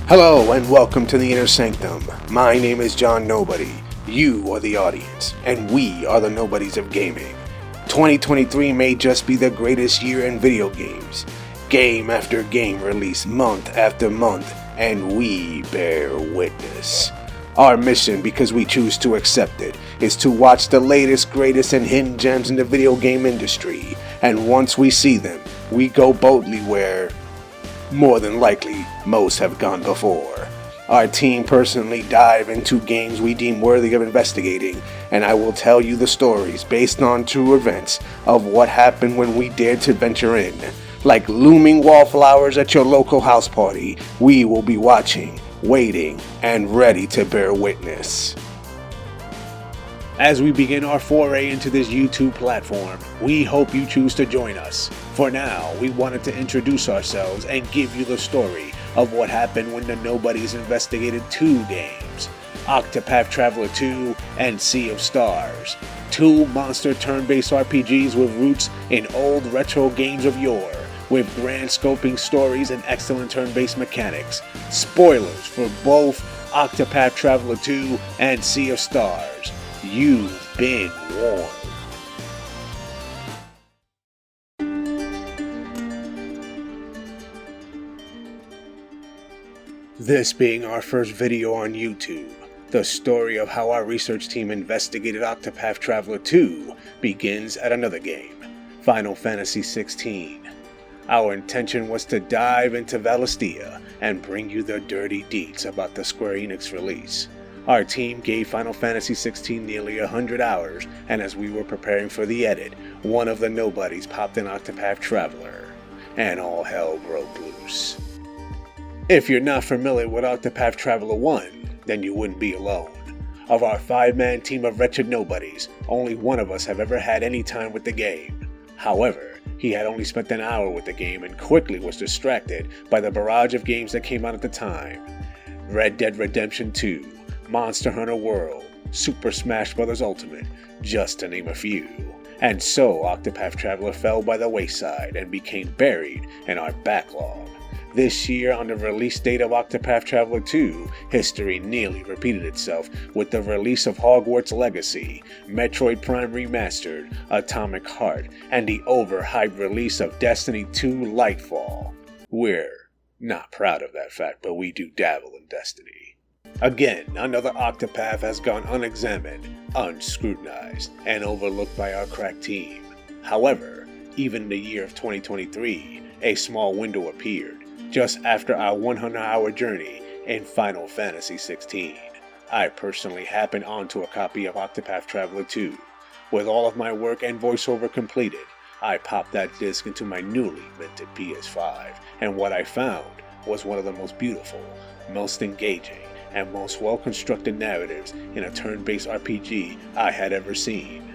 Hello and welcome to the Inner Sanctum. My name is John Nobody. You are the audience, and we are the Nobodies of gaming. 2023 may just be the greatest year in video games. Game after game released month after month, and we bear witness. Our mission, because we choose to accept it, is to watch the latest, greatest, and hidden gems in the video game industry. And once we see them, we go boldly where, more than likely, most have gone before. Our team personally dive into games we deem worthy of investigating, and I will tell you the stories based on true events of what happened when we dared to venture in. Like looming wallflowers at your local house party, we will be watching, waiting, and ready to bear witness. As we begin our foray into this YouTube platform, we hope you choose to join us. For now, we wanted to introduce ourselves and give you the story of what happened when the Nobodies investigated two games, Octopath Traveler 2 and Sea of Stars, two monster turn-based RPGs with roots in old retro games of yore, with grand scoping stories and excellent turn-based mechanics. Spoilers for both Octopath Traveler 2 and Sea of Stars. You've been warned. This being our first video on YouTube, the story of how our research team investigated Octopath Traveler 2 begins at another game, Final Fantasy XVI. Our intention was to dive into Valistia and bring you the dirty deets about the Square Enix release. Our team gave Final Fantasy XVI nearly 100 hours, and as we were preparing for the edit, one of the Nobodies popped in Octopath Traveler, and all hell broke loose. If you're not familiar with Octopath Traveler 1, then you wouldn't be alone. Of our 5-man team of wretched nobodies, only one of us have ever had any time with the game. However, he had only spent an hour with the game and quickly was distracted by the barrage of games that came out at the time. Red Dead Redemption 2, Monster Hunter World, Super Smash Bros. Ultimate, just to name a few. And so Octopath Traveler fell by the wayside and became buried in our backlog. This year, on the release date of Octopath Traveler 2, history nearly repeated itself with the release of Hogwarts Legacy, Metroid Prime Remastered, Atomic Heart, and the overhyped release of Destiny 2 Lightfall. We're not proud of that fact, but we do dabble in Destiny. Again, another Octopath has gone unexamined, unscrutinized, and overlooked by our crack team. However, even in the year of 2023, a small window appeared, just after our 100-hour journey in Final Fantasy XVI. I personally happened onto a copy of Octopath Traveler 2. With all of my work and voiceover completed, I popped that disc into my newly minted PS5, and what I found was one of the most beautiful, most engaging, and most well-constructed narratives in a turn-based RPG I had ever seen.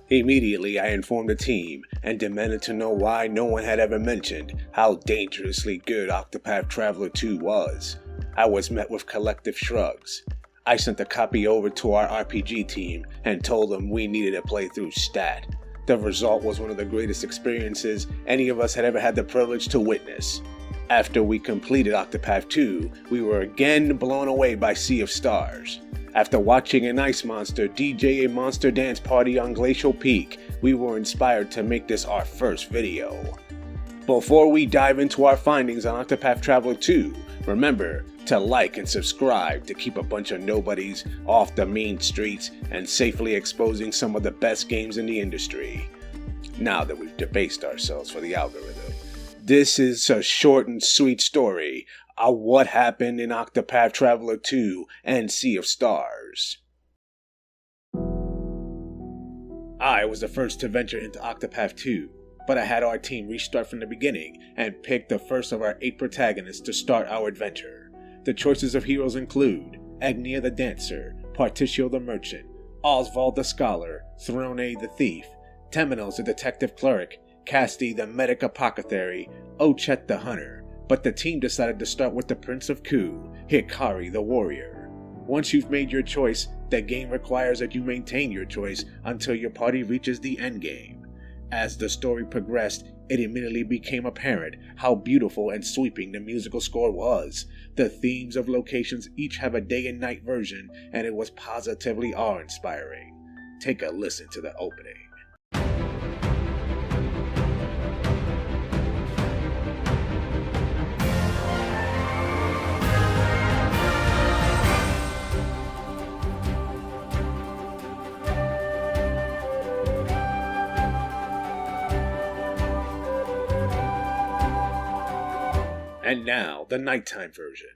Immediately, I informed the team and demanded to know why no one had ever mentioned how dangerously good Octopath Traveler 2 was. I was met with collective shrugs. I sent a copy over to our RPG team and told them we needed a playthrough stat. The result was one of the greatest experiences any of us had ever had the privilege to witness. After we completed Octopath 2, we were again blown away by Sea of Stars. After watching an ice monster DJ a monster dance party on Glacial Peak, we were inspired to make this our first video. Before we dive into our findings on Octopath Traveler 2, remember to like and subscribe to keep a bunch of nobodies off the mean streets and safely exposing some of the best games in the industry. Now that we've debased ourselves for the algorithm, this is a short and sweet story of what happened in Octopath Traveler 2 and Sea of Stars. I was the first to venture into Octopath 2, but I had our team restart from the beginning and pick the first of our 8 protagonists to start our adventure. The choices of heroes include Agnia the Dancer, Particio the Merchant, Oswald the Scholar, Throne the Thief, Temenos the Detective Cleric, Casti the Medic Apothecary, Ochet the Hunter, but the team decided to start with the Prince of Ku, Hikari the Warrior. Once you've made your choice, the game requires that you maintain your choice until your party reaches the endgame. As the story progressed, it immediately became apparent how beautiful and sweeping the musical score was. The themes of locations each have a day and night version, and it was positively awe-inspiring. Take a listen to the opening. And now, the nighttime version.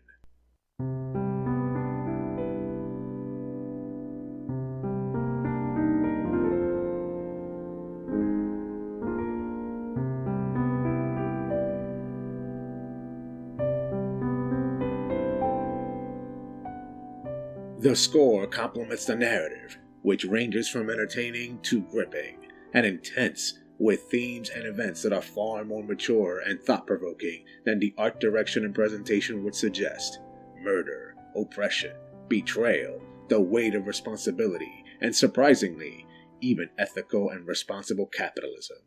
The score complements the narrative, which ranges from entertaining to gripping and intense, with themes and events that are far more mature and thought-provoking than the art direction and presentation would suggest. Murder, oppression, betrayal, the weight of responsibility, and surprisingly, even ethical and responsible capitalism.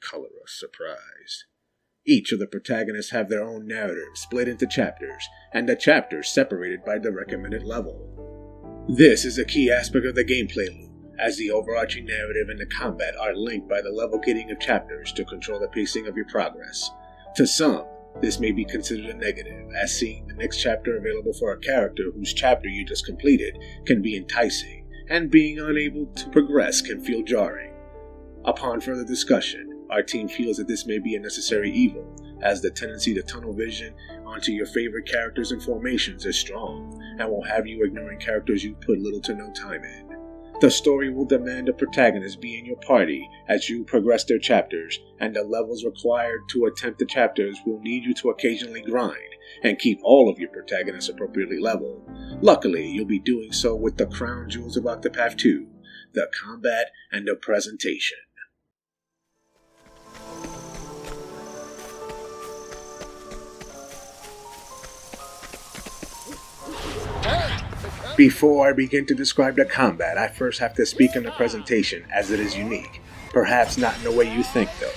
Color us surprised. Each of the protagonists have their own narrative split into chapters, and the chapters separated by the recommended level. This is a key aspect of the gameplay loop, as the overarching narrative and the combat are linked by the level gating of chapters to control the pacing of your progress. To some, this may be considered a negative, as seeing the next chapter available for a character whose chapter you just completed can be enticing, and being unable to progress can feel jarring. Upon further discussion, our team feels that this may be a necessary evil, as the tendency to tunnel vision onto your favorite characters and formations is strong, and will have you ignoring characters you put little to no time in. The story will demand a protagonist be in your party as you progress their chapters, and the levels required to attempt the chapters will need you to occasionally grind and keep all of your protagonists appropriately leveled. Luckily, you'll be doing so with the crown jewels of Octopath 2, the combat and the presentation. Before I begin to describe the combat, I first have to speak on the presentation, as it is unique. Perhaps not in the way you think, though.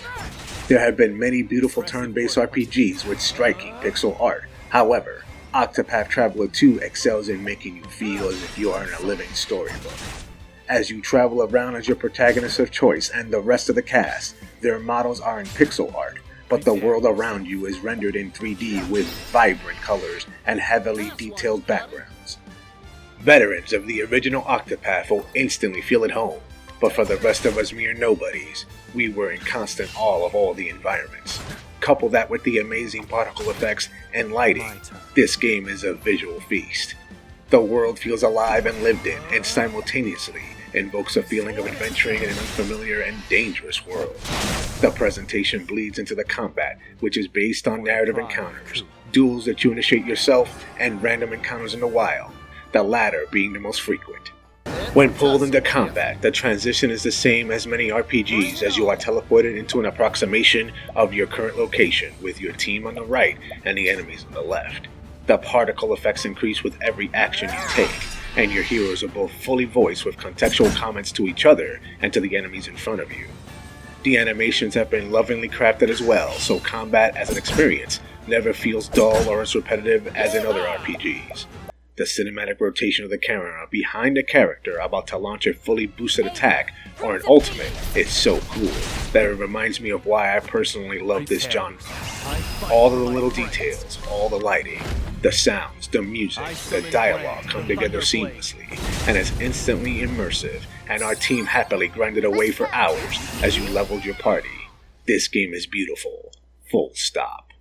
There have been many beautiful turn-based RPGs with striking pixel art. However, Octopath Traveler 2 excels in making you feel as if you are in a living storybook. As you travel around as your protagonist of choice and the rest of the cast, their models are in pixel art, but the world around you is rendered in 3D with vibrant colors and heavily detailed backgrounds. Veterans of the original Octopath will instantly feel at home, but for the rest of us mere nobodies, we were in constant awe of all the environments. Couple that with the amazing particle effects and lighting, this game is a visual feast. The world feels alive and lived in, and simultaneously invokes a feeling of adventuring in an unfamiliar and dangerous world. The presentation bleeds into the combat, which is based on narrative encounters, duels that you initiate yourself, and random encounters in the wild, the latter being the most frequent. When pulled into combat, the transition is the same as many RPGs, as you are teleported into an approximation of your current location, with your team on the right and the enemies on the left. The particle effects increase with every action you take, and your heroes are both fully voiced with contextual comments to each other and to the enemies in front of you. The animations have been lovingly crafted as well, so combat as an experience never feels dull or as repetitive as in other RPGs. The cinematic rotation of the camera behind a character about to launch a fully boosted attack or an ultimate is so cool that it reminds me of why I personally love this genre. All of the little details, all the lighting, the sounds, the music, the dialogue come together seamlessly and is instantly immersive, and our team happily grinded away for hours as you leveled your party. This game is beautiful. Full stop.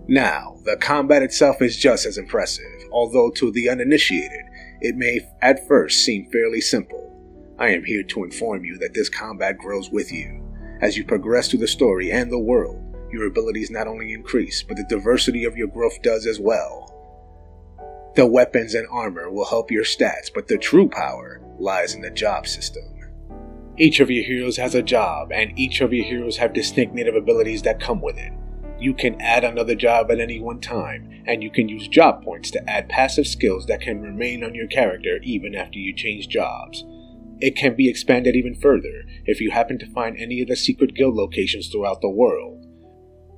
Now, the combat itself is just as impressive, although to the uninitiated, it may at first seem fairly simple. I am here to inform you that this combat grows with you. As you progress through the story and the world, your abilities not only increase, but the diversity of your growth does as well. The weapons and armor will help your stats, but the true power lies in the job system. Each of your heroes has a job, and each of your heroes have distinct native abilities that come with it. You can add another job at any one time, and you can use job points to add passive skills that can remain on your character even after you change jobs. It can be expanded even further if you happen to find any of the secret guild locations throughout the world.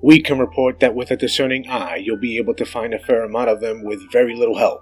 We can report that with a discerning eye, you'll be able to find a fair amount of them with very little help.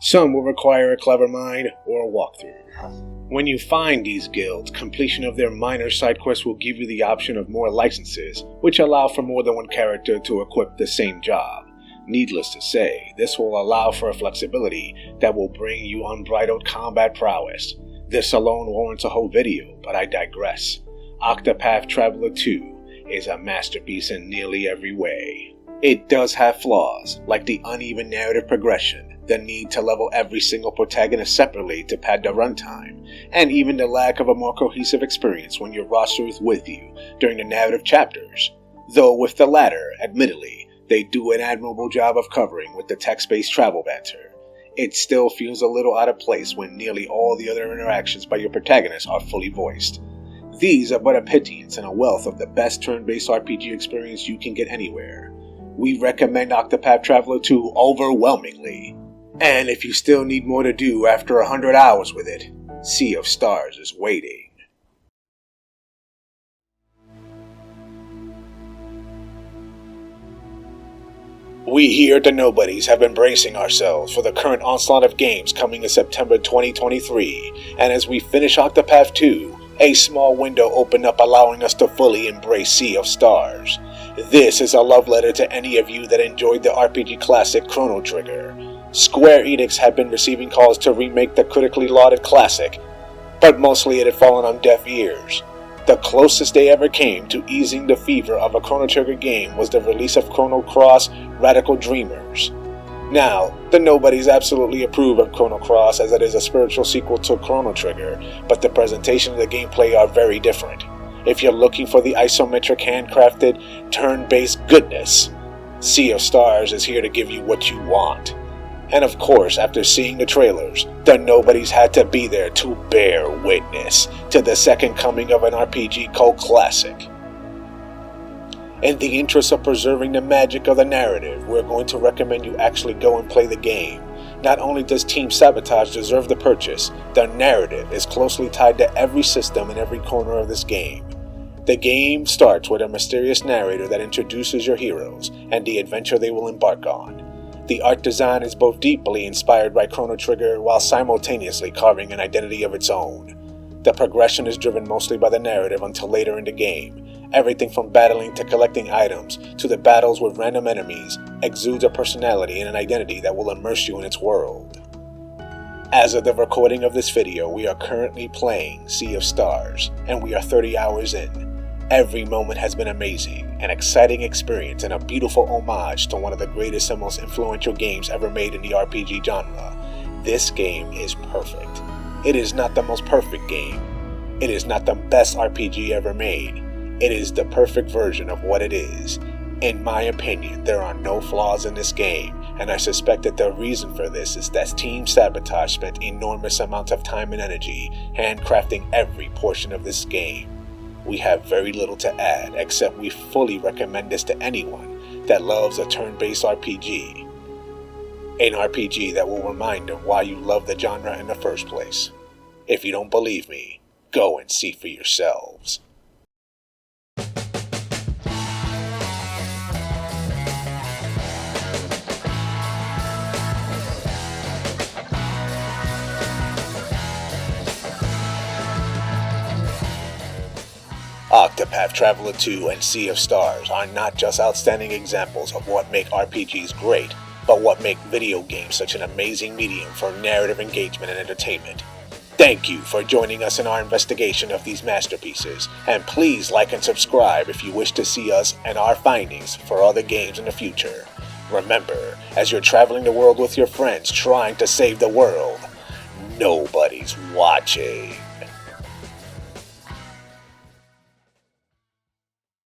Some will require a clever mind or a walkthrough. When you find these guilds, completion of their minor side quests will give you the option of more licenses, which allow for more than one character to equip the same job. Needless to say, this will allow for a flexibility that will bring you unbridled combat prowess. This alone warrants a whole video, but I digress. Octopath Traveler 2 is a masterpiece in nearly every way. It does have flaws, like the uneven narrative progression, the need to level every single protagonist separately to pad the runtime, and even the lack of a more cohesive experience when your roster is with you during the narrative chapters. Though with the latter, admittedly, they do an admirable job of covering with the text-based travel banter. It still feels a little out of place when nearly all the other interactions by your protagonists are fully voiced. These are but a pittance in a wealth of the best turn-based RPG experience you can get anywhere. We recommend Octopath Traveler 2 overwhelmingly. And if you still need more to do after 100 hours with it, Sea of Stars is waiting. We here at the Nobodies have been bracing ourselves for the current onslaught of games coming in September 2023, and as we finish Octopath 2, a small window opened up allowing us to fully embrace Sea of Stars. This is a love letter to any of you that enjoyed the RPG classic Chrono Trigger. Square Enix had been receiving calls to remake the critically lauded classic, but mostly it had fallen on deaf ears. The closest they ever came to easing the fever of a Chrono Trigger game was the release of Chrono Cross Radical Dreamers. Now, the Nobodies absolutely approve of Chrono Cross as it is a spiritual sequel to Chrono Trigger, but the presentation and the gameplay are very different. If you're looking for the isometric handcrafted, turn-based goodness, Sea of Stars is here to give you what you want. And of course, after seeing the trailers, the Nobodies had to be there to bear witness to the second coming of an RPG cult classic. In the interest of preserving the magic of the narrative, we're going to recommend you actually go and play the game. Not only does Team Sabotage deserve the purchase, the narrative is closely tied to every system in every corner of this game. The game starts with a mysterious narrator that introduces your heroes and the adventure they will embark on. The art design is both deeply inspired by Chrono Trigger while simultaneously carving an identity of its own. The progression is driven mostly by the narrative until later in the game. Everything from battling to collecting items to the battles with random enemies exudes a personality and an identity that will immerse you in its world. As of the recording of this video, we are currently playing Sea of Stars, and we are 30 hours in. Every moment has been amazing, an exciting experience, and a beautiful homage to one of the greatest and most influential games ever made in the RPG genre. This game is perfect. It is not the most perfect game. It is not the best RPG ever made. It is the perfect version of what it is. In my opinion, there are no flaws in this game, and I suspect that the reason for this is that Team Sabotage spent enormous amounts of time and energy handcrafting every portion of this game. We have very little to add, except we fully recommend this to anyone that loves a turn-based RPG. An RPG that will remind them why you love the genre in the first place. If you don't believe me, go and see for yourselves. Octopath Traveler 2 and Sea of Stars are not just outstanding examples of what make RPGs great, but what make video games such an amazing medium for narrative engagement and entertainment. Thank you for joining us in our investigation of these masterpieces, and please like and subscribe if you wish to see us and our findings for other games in the future. Remember, as you're traveling the world with your friends trying to save the world, nobody's watching.